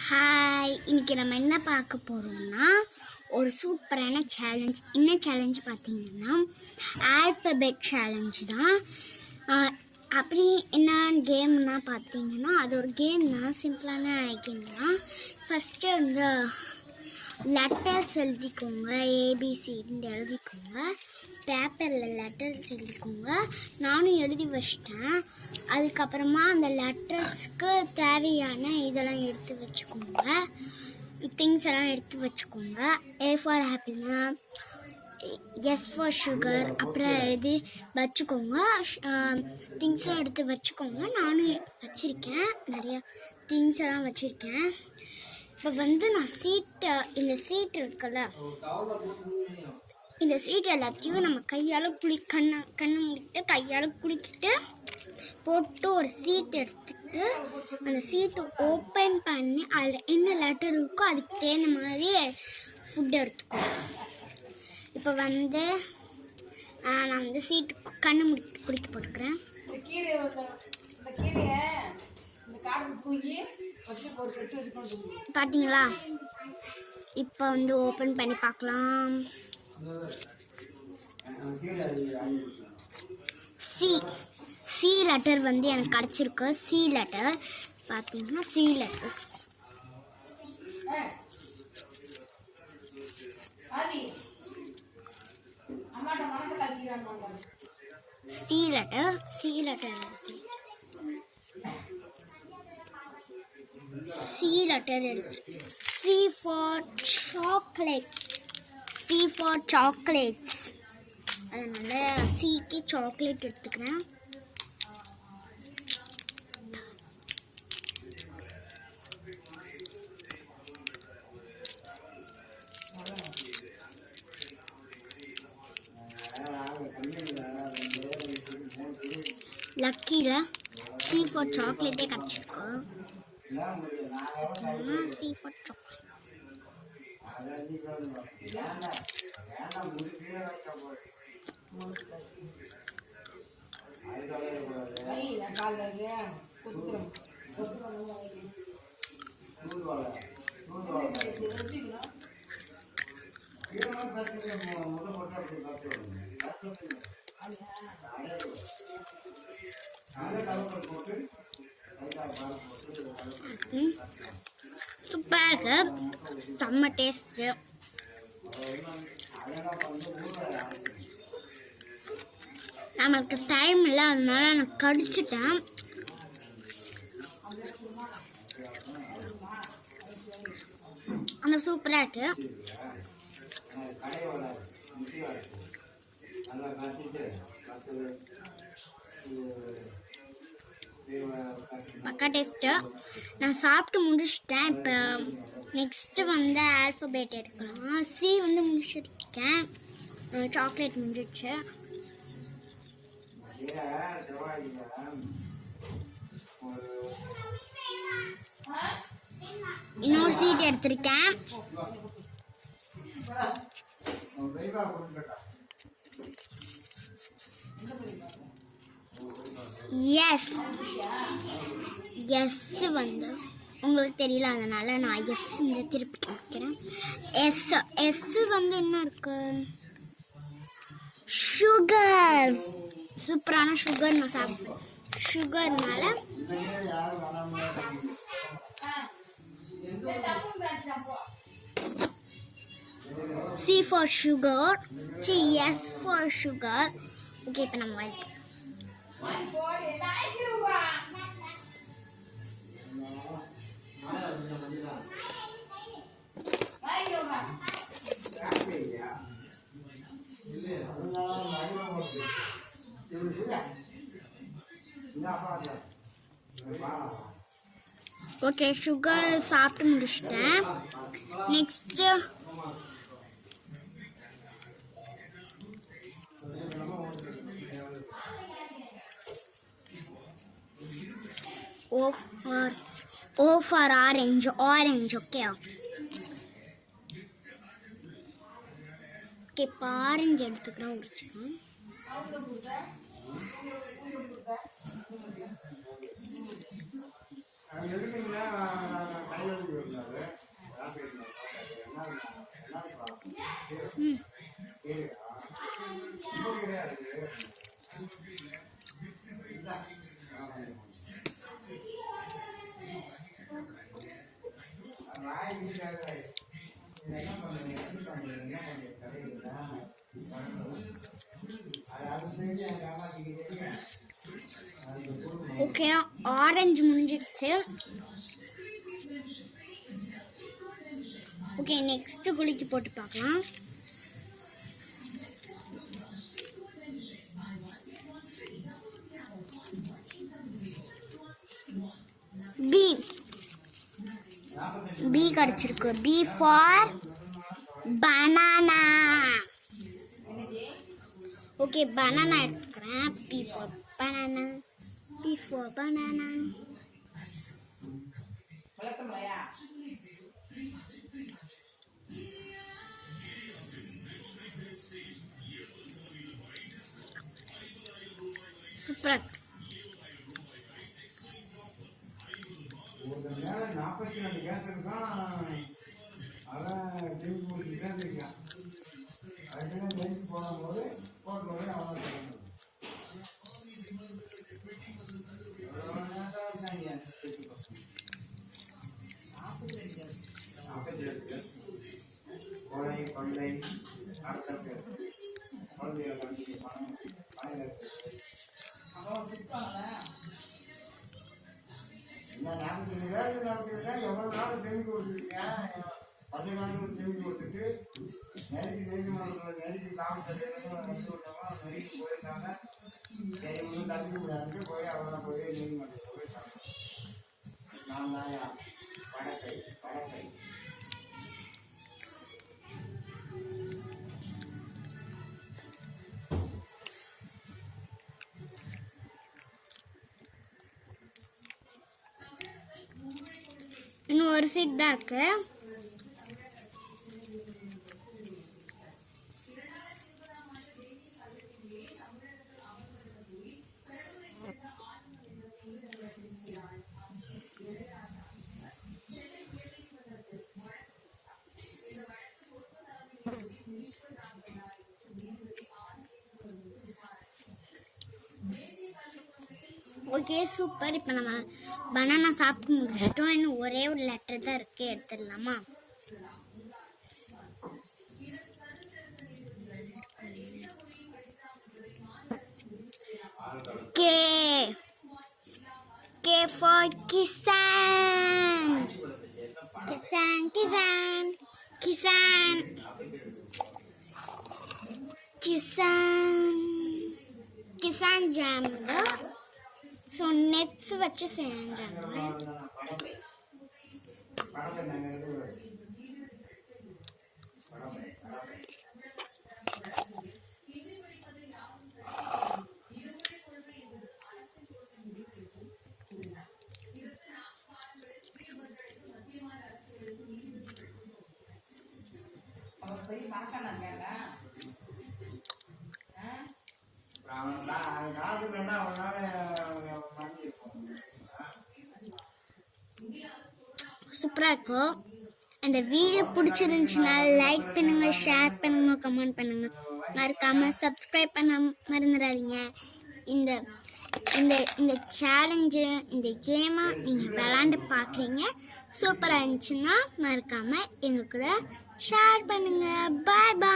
Hi, இன்னைக்கு நம்ம என்ன பார்க்க போகிறோம்னா ஒரு சூப்பரான சேலஞ்ச். என்ன சேலஞ்ச் பார்த்தீங்கன்னா ஆல்ஃபபெட் சேலஞ்ச் தான். அப்படி என்ன கேம்னா பார்த்தீங்கன்னா அது ஒரு கேம் தான், சிம்பிளான கேம் தான். ஃபஸ்ட்டு வந்து லெட்டர்ஸ் எழுதிக்கோங்க, ஏபிசின்னு எழுதிக்கோங்க. பேப்பரில் லெட்டர்ஸ் எழுதிக்கோங்க. நானும் எழுதி வச்சிட்டேன். அதுக்கப்புறமா அந்த லெட்டர்ஸ்க்கு தேவையான இதெல்லாம் எடுத்து வச்சுக்கோங்க, திங்ஸ் எல்லாம் எடுத்து வச்சுக்கோங்க. ஏ ஃபார் ஆப்பிள்னா எஸ் ஃபார் சுகர் அப்புறம் எழுதி வச்சுக்கோங்க. திங்ஸ்லாம் எடுத்து வச்சுக்கோங்க. நானும் வச்சுருக்கேன், நிறையா திங்ஸ் எல்லாம் வச்சுருக்கேன். இப்போ வந்து நான் இந்த சீட் இருக்குல்ல, இந்த சீட் எல்லாத்தையும் நம்ம கையால் கண்ணை முடிக்கிட்டு கையால் குளிக்கிட்டு போட்டு ஒரு சீட் எடுத்துட்டு அந்த சீட்டை ஓப்பன் பண்ணி அதில் என்ன லெட்டர் இருக்கோ அதுக்கு தேர்ந்த மாதிரி ஃபுட் எடுத்துக்கோ. இப்போ வந்து நான் வந்து சீட்டு கண்ணை முடிக்கிட்டு குளிக்க போட்டுக்கிறேன். பார்த்தீங்களா? இப்போ வந்து ஓப்பன் பண்ணி பார்க்கலாம். சி லெட்டர் வந்து எனக்கு கிடச்சிருக்கு. சி லெட்டர் பார்த்தீங்கன்னா சி லெட்டர். சி லெட்டர் எடுத்து சி ஃபார் சாக்லேட்ஸ். அதனால சிக்கு சாக்லேட் எடுத்துக்கிறேன். லக்கியில் சி ஃபார் சாக்லேட்டே கிடச்சிருக்கோம். C for chocolate. சூப்பராக இருக்கு, செம்ம டேஸ்ட்டு. நம்மளுக்கு டைம் இல்லை, அதனால நான் கடிச்சிட்டேன். ஆனால் சூப்பராக இருக்கு. பக்கா டேஸ்ட்டு. நான் சாப்பிட்டு முடிச்சிட்டேன். இப்போ நெக்ஸ்ட்டு வந்து ஆல்ஃபபெட் எடுக்கலாம். சி வந்து முடிச்சிருக்கேன், சாக்லேட் முடிஞ்சிடுச்சு. இன்னொரு சீட் எடுத்திருக்கேன். எஸ் வந்து உங்களுக்கு தெரியல, அதனால நான் எஸ் இந்த திருப்பி காமிக்கிறேன். எஸ் வந்து என்ன இருக்கு? சுகர். சூப்பரான சுகர் நான் சாப்பிடுவேன். சுகர்னால C for sugar, S for sugar. Okay, இப்போ நம்ம வாங்கிப்போம். ஓகே, சுகர் சாப்பிட்டு முடிச்சிட்டேன். Next O for orange. Okay. Okay, orange எடுத்துக்கிறேன். உரிச்சுக்கிறேன். ஓகே, ஆரஞ்சு முடிஞ்சிடுச்சு. ஓகே, நெக்ஸ்ட் குலுக்கி போட்டு பார்க்கலாம். பி கிடைச்சிருக்கு. B for banana. Okay, banana எடுத்துக்கிறேன். B for banana. B for banana. Super. இன்னும் ஒரு சீட் தான் இருக்கு. Okay, super. இப்போ நம்ம பனானா சாப்பிட்டு முடிச்சிட்டோம். இன்னும் ஒரே ஒரு லெட்டர் தான் இருக்கு, எடுத்துடலாமா? K. K for Kissan. Kissan Kissan Kissan Kissan. Kissan jam ஸோ நெட்ஸ் வச்சு செஞ்சாங்க. சூப்பராக இருக்கும். அந்த வீடியோ பிடிச்சிருந்துச்சுன்னா லைக் பண்ணுங்க, ஷேர் பண்ணுங்க, கமெண்ட் பண்ணுங்க. மறக்காம சப்ஸ்கிரைப் பண்ண மறந்துடாதீங்க. இந்த இந்த இந்த சேலஞ்சு, இந்த கேமை நீங்கள் விளாண்டு பார்க்குறீங்க, சூப்பராக இருந்துச்சுன்னா மறக்காம எங்க கூட ஷேர் பண்ணுங்க. பாய் பாய்.